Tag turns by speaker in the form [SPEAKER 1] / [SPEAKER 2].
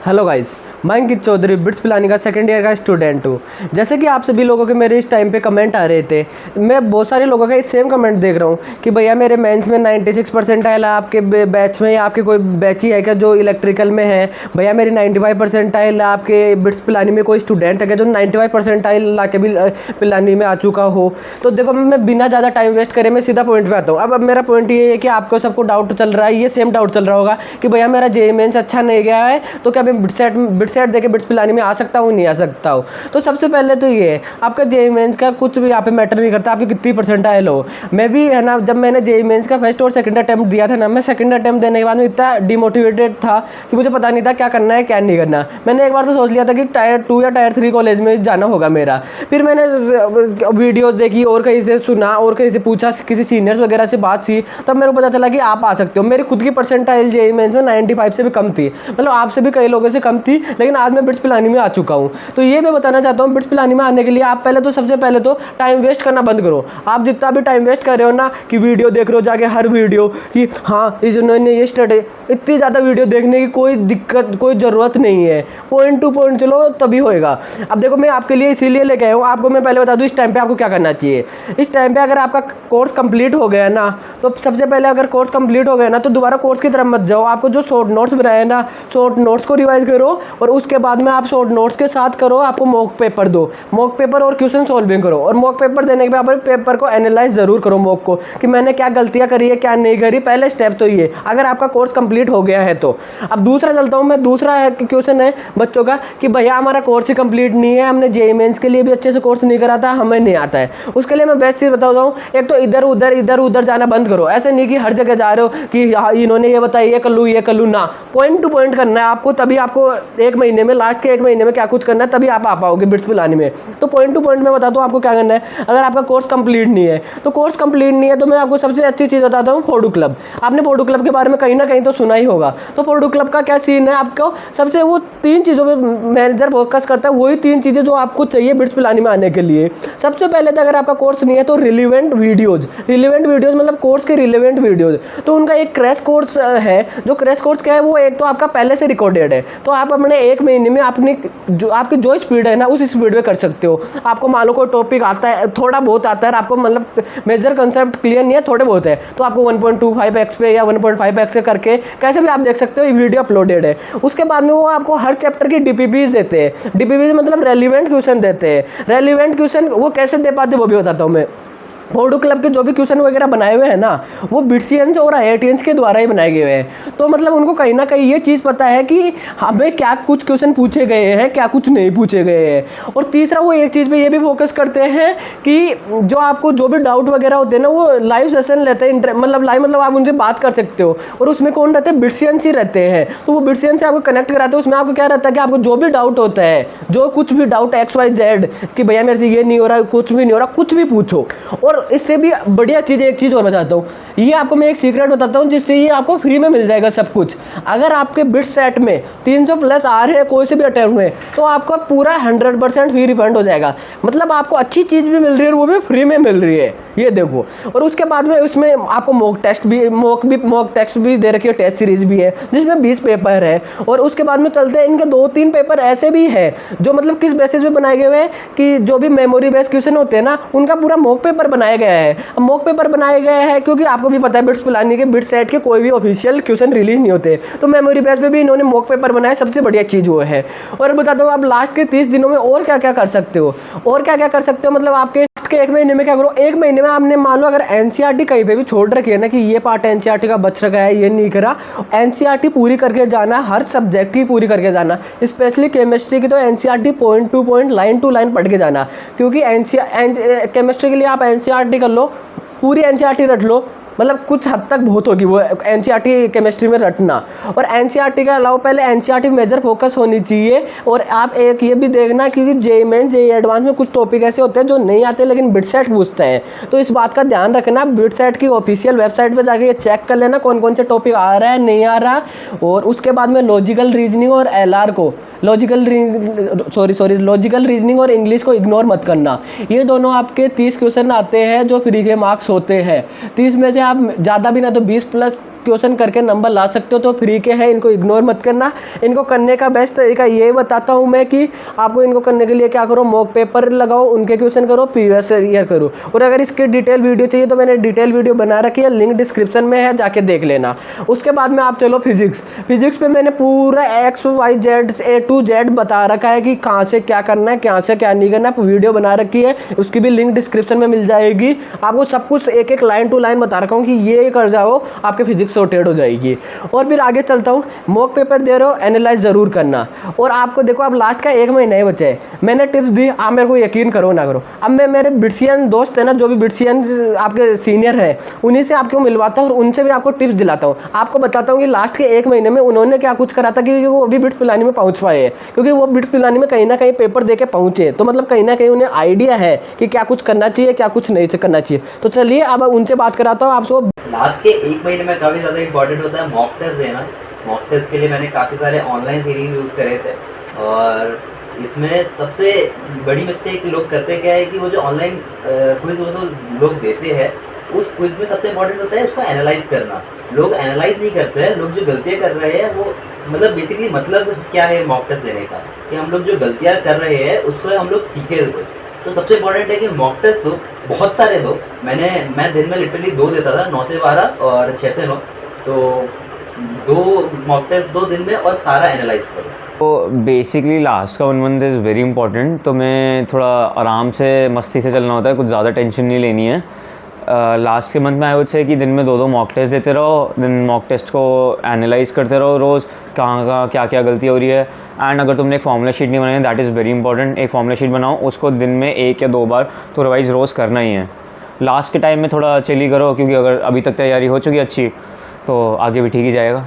[SPEAKER 1] Hello guys, मैं अंकित Chaudhary bits planning का second year का स्टूडेंट हूँ। जैसे कि आप सभी लोगों के मेरे इस टाइम पे कमेंट आ रहे थे, मैं बहुत सारे लोगों का सेम कमेंट देख रहा हूँ कि भैया मेरे मेंस में 96 परसेंटाइल है, आपके बैच में या आपके कोई बैच ही है क्या जो इलेक्ट्रिकल में है? भैया मेरी 95 परसेंटाइल है, आपके बिट्स प्लानिंग में कोई स्टूडेंट है क्या जो 95 परसेंटाइल ला के भी प्लानिंग में आ चुका हो? तो देखो, मैं बिना ज़्यादा टाइम वेस्ट करे मैं सीधा पॉइंट पे आता हूँ। अब मेरा पॉइंट ये है कि आपको सबको डाउट चल रहा है, ये सेम डाउट चल रहा होगा कि भैया मेरा जेईई मेंस अच्छा नहीं गया है तो क्या मैं बिटसेट देके बिट्स प्लानिंग में आ सकता हूँ, नहीं आ सकता हूँ? तो सबसे पहले तो ये आपका जेईई मेंस का कुछ भी यहाँ पे मैटर नहीं करता, आपकी कितनी परसेंटाइल हो। मैं भी है ना, जब मैंने जेईई मेंस का फर्स्ट और सेकंड अटेम्प्ट दिया था ना, मैं सेकंड अटेम्प्ट देने के बाद में इतना डिमोटिवेटेड था कि मुझे पता नहीं था क्या करना है क्या नहीं करना। मैंने एक बार तो सोच लिया था कि टायर 2 या टायर 3 कॉलेज में जाना होगा मेरा। फिर मैंने वीडियोज़ देखी और कहीं से सुना और कहीं से पूछा, किसी सीनियर्स वगैरह से बात की, तब मेरे को पता चला कि आप आ सकते हो। मेरी खुद की परसेंटाइल जेईई मेंस में 95 से भी कम थी, मतलब आपसे भी कई लोगों से कम थी, लेकिन आज मैं बिट्स प्लानिंग में आ चुका हूँ। तो ये मैं बताना चाहता हूँ, बिट्स प्लानिंग में आने के लिए आप पहले तो सबसे पहले तो टाइम वेस्ट करना बंद करो। आप जितना भी टाइम वेस्ट कर रहे हो ना, कि वीडियो देख रहे हो जाके हर वीडियो कि हाँ इन्होंने ये स्टडी, इतनी ज़्यादा वीडियो देखने की कोई दिक्कत, कोई ज़रूरत नहीं है। पॉइंट टू पॉइंट चलो तभी होएगा। अब देखो, मैं आपके लिए इसीलिए लेके आया हूँ। आपको मैं पहले बता दूँ इस टाइम पे आपको क्या करना चाहिए। इस टाइम पे अगर आपका कोर्स कंप्लीट हो गया ना, तो सबसे पहले अगर कोर्स कंप्लीट हो गया ना, तो दोबारा कोर्स की तरफ मत जाओ। आपको जो शॉर्ट नोट्स बनाए ना, शॉर्ट नोट्स को रिवाइज करो और उसके बाद में आप शॉर्ट नोट्स के साथ करो, आपको मॉक पेपर दो, मॉक पेपर और क्वेश्चन सॉल्विंग करो। और मॉक पेपर देने के बाद पेपर को एनालाइज ज़रूर करो, मॉक को, कि मैंने क्या गलतियाँ करी है क्या नहीं करी। पहले स्टेप तो ये, अगर आपका कोर्स कंप्लीट हो गया है तो। अब दूसरा चलता हूँ मैं, दूसरा क्वेश्चन है बच्चों का कि भैया हमारा कोर्स ही कंप्लीट नहीं है, हमने जेईई मेंस के लिए भी अच्छे से कोर्स नहीं करा था, हमें नहीं आता है। उसके लिए मैं बेस्ट चीज़ बता रहा हूँ, एक तो इधर उधर जाना बंद करो। ऐसे नहीं कि हर जगह जा रहे हो कि इन्होंने ये बताया ये कर लूँ ना, पॉइंट टू पॉइंट करना है आपको। तभी आपको एक महीने में, लास्ट के एक महीने में क्या कुछ करना है, तभी आप आ पाओगे बिट्स प्लानिंग में। तो पॉइंट टू पॉइंट मैं बताता हूँ आपको क्या करना है। अगर आपका कोर्स कंप्लीट नहीं है तो कोर्स कंप्लीट नहीं है तो मैं आपको सबसे अच्छी चीज़ बताता हूँ, फोडू क्लब। आपने फोडू क्लब के बारे में कहीं ना कहीं तो सुना ही होगा। तो फोडू क्लब का क्या सीन है, आपको सबसे वो 3 चीज़ों पे मैनेजर फोकस करता है, वही 3 चीज़ें जो आपको चाहिए बिट्स प्लानिंग में आने के लिए। सबसे पहले तो अगर आपका कोर्स नहीं है तो रिलेवेंट वीडियोज़ मतलब कोर्स के रिलेवेंट वीडियोज़। तो उनका एक क्रैश कोर्स है, जो क्रैश कोर्स क्या है, वो एक तो आपका पहले से रिकॉर्डेड है, तो आप अपने एक महीने में अपनी आपकी जो स्पीड है ना, उस स्पीड में कर सकते हो। आपको मान लो कोई टॉपिक आता है, थोड़ा बहुत आता है, आपको मतलब मेजर कंसेप्ट क्लियर नहीं है, थोड़े बहुत है, तो आपको 1.25x पे या 1.5x करके कैसे भी आप देख सकते हो, ये वीडियो अपलोडेड है। उसके बाद में वो आपको हर चैप्टर की डीपीपीज देते हैं। डीपीपीज मतलब रेलिवेंट क्वेश्चन देते हैं। रेलिवेंट क्वेश्चन वो कैसे दे पाते वो भी बताता हूँ मैं। फोडू क्लब के जो भी क्वेश्चन वगैरह बनाए हुए हैं ना, वो बिट्सियंस और आईआईटियंस के द्वारा ही बनाए गए हैं। तो मतलब उनको कहीं ना कहीं ये चीज़ पता है कि हमें क्या कुछ क्वेश्चन पूछे गए हैं, क्या कुछ नहीं पूछे गए हैं। और तीसरा, वो एक चीज़ पे ये भी फोकस करते हैं कि जो आपको जो भी डाउट वगैरह होते हैं ना, वो लाइव सेशन लेते हैं। मतलब लाइव मतलब आप उनसे बात कर सकते हो, और उसमें कौन रहते हैं, बिट्सियंस ही रहते हैं। तो वो बिट्सियंस से आपको कनेक्ट कराते हैं। उसमें आपको क्या रहता है कि आपको जो भी डाउट होता है, जो कुछ भी डाउट XYZ कि भैया मेरे से ये नहीं हो रहा, कुछ भी नहीं हो रहा, कुछ भी पूछो। और इससे भी बढ़िया चीज़, एक चीज़ और बताता हूँ, ये आपको मैं एक सीक्रेट बताता हूँ जिससे ये आपको फ्री में मिल जाएगा सब कुछ। अगर आपके बिट सेट में 300+ आ रहे हैं कोई से भी अटेम्प्ट में, तो आपका पूरा 100% फ्री रिफंड हो जाएगा। मतलब आपको अच्छी चीज़ भी मिल रही है और वो भी फ्री में मिल रही है, ये देखो। और उसके बाद में उसमें आपको मॉक टेस्ट भी दे रखी है, टेस्ट सीरीज भी है जिसमें 20 पेपर है। और उसके बाद में चलते हैं, इनके 2-3 पेपर ऐसे भी है जो मतलब किस बेसिस पे बनाए गए हैं कि जो भी मेमोरी बेस्ड क्वेश्चन होते हैं ना, उनका पूरा मॉक पेपर बनाया गया है। अब मॉक पेपर बनाए गए हैं क्योंकि आपको भी पता है बिट्स प्लानिंग के बिट सेट के कोई भी ऑफिशियल क्वेश्चन रिलीज नहीं होते, तो मेमोरी बेस पे भी इन्होंने मॉक पेपर बनाया, सबसे बढ़िया चीज़ वो है। और बता दो आप लास्ट के 30 दिनों में और क्या क्या कर सकते हो, मतलब आपके एक महीने में क्या करो। एक महीने में आपने मान लो अगर एनसीईआरटी कहीं पे भी छोड़ रखी है ना, कि ये पार्ट एनसीईआरटी का बच रखा है, ये नहीं करा, एनसीईआरटी पूरी करके जाना, हर सब्जेक्ट की पूरी करके जाना। स्पेशली केमिस्ट्री की तो NCERT point to point, line to line पढ़ के जाना, क्योंकि केमिस्ट्री के लिए आप एनसीईआरटी कर लो, पूरी एनसीईआरटी रट लो, मतलब कुछ हद तक बहुत होगी वो एनसीईआरटी केमिस्ट्री में रटना। और एनसीईआरटी के अलावा पहले एनसीईआरटी मेजर फोकस होनी चाहिए। और आप एक ये भी देखना, क्योंकि जेईई मेन जेईई एडवांस में कुछ टॉपिक ऐसे होते हैं जो नहीं आते लेकिन बिटसेट पूछते हैं, तो इस बात का ध्यान रखना। बिटसेट की ऑफिशियल वेबसाइट पर जाके ये चेक कर लेना कौन कौन से टॉपिक आ रहा है नहीं आ रहा। और उसके बाद में लॉजिकल रीजनिंग और एलआर को लॉजिकल रीजनिंग और इंग्लिश को इग्नोर मत करना। ये दोनों आपके 30 क्वेश्चन आते हैं जो फ्री के मार्क्स होते हैं। 30 में से आप ज़्यादा भी ना तो 20+ क्वेश्चन करके नंबर ला सकते हो, तो फ्री के हैं, इनको इग्नोर मत करना। इनको करने का बेस्ट तरीका ये बताता हूँ मैं कि आपको इनको करने के लिए क्या करो, मॉक पेपर लगाओ, उनके क्वेश्चन करो, प्रीवियस ईयर करो। और अगर इसकी डिटेल वीडियो चाहिए तो मैंने डिटेल वीडियो बना रखी है, लिंक डिस्क्रिप्शन में है, जाके देख लेना। उसके बाद में आप चलो फिजिक्स पे मैंने पूरा XYZ A to Z बता रखा है कि कहाँ से क्या करना है, कहाँ से क्या नहीं करना है, वीडियो बना रखी है, उसकी भी लिंक डिस्क्रिप्शन में मिल जाएगी। आपको सब कुछ एक एक लाइन टू लाइन बता रखा हूँ कि ये कर जाओ, आपके फिजिक्स सॉर्टेड हो जाएगी। और फिर आगे चलता हूँ, मॉक पेपर दे रहे हो, एनालाइज ज़रूर करना। और आपको देखो अब लास्ट का 1 महीना ही बचा है, मैंने टिप्स दी, आप मेरे को यकीन करो ना करो। अब मैं मेरे बिट्सियन दोस्त है ना, जो भी बिट्सियन आपके सीनियर है, उन्हीं से आपको मिलवाता हूँ और उनसे भी आपको टिप्स दिलाता हूँ। आपको बताता हूँ कि लास्ट के 1 महीने में उन्होंने क्या कुछ करा था कि वो अभी बिट्स पिलानी में पहुँच पाए हैं, क्योंकि वो बिट्स पिलानी में कहीं ना कहीं पेपर दे के पहुँचे, तो मतलब कहीं ना कहीं उन्हें आइडिया है कि क्या कुछ करना चाहिए, क्या कुछ नहीं करना चाहिए। तो चलिए अब उनसे बात कराता हूँ आपको।
[SPEAKER 2] लास्ट के 1 महीने में काफ़ी ज़्यादा इंपॉर्टेंट होता है मॉक टेस्ट देना। मॉक टेस्ट के लिए मैंने काफ़ी सारे ऑनलाइन सीरीज यूज़ करे थे, और इसमें सबसे बड़ी मिस्टेक लोग करते क्या है कि वो जो ऑनलाइन क्विज वो लोग देते हैं, उस क्विज में सबसे इंपॉर्टेंट होता है उसको एनालाइज करना। लोग एनालाइज नहीं करते हैं। लोग जो गलतियाँ कर रहे हैं वो मतलब बेसिकली मतलब क्या है मॉक टेस्ट देने का, कि हम लोग जो गलतियाँ कर रहे हैं उसको हम लोग सीखे कुछ। तो सबसे इंपॉर्टेंट है कि मॉक टेस्ट दो, बहुत सारे दो। मैं दिन में लिटरली 2 देता था, 9 से 12 और 6 से 9। तो 2 मॉक टेस्ट दो दिन में और सारा एनालाइज करो।
[SPEAKER 3] तो बेसिकली लास्ट का 1 मंथ इज़ वेरी इंपॉर्टेंट। तो मैं थोड़ा आराम से मस्ती से चलना होता है, कुछ ज़्यादा टेंशन नहीं लेनी है। लास्ट के मंथ में आई वुड से कि दिन में 2-2 मॉक टेस्ट देते रहो, दिन मॉक टेस्ट को एनालाइज करते रहो रोज़, कहाँ क्या क्या गलती हो रही है। एंड अगर तुमने एक फॉर्मूला शीट नहीं बनाई है, दैट इज़ वेरी इंपॉर्टेंट। एक फॉर्मूला शीट बनाओ, उसको दिन में 1 या 2 बार तो रिवाइज रोज़ करना ही है। लास्ट के टाइम में थोड़ा चिली करो, क्योंकि अगर अभी तक तैयारी हो चुकी है अच्छी, तो आगे भी ठीक ही जाएगा।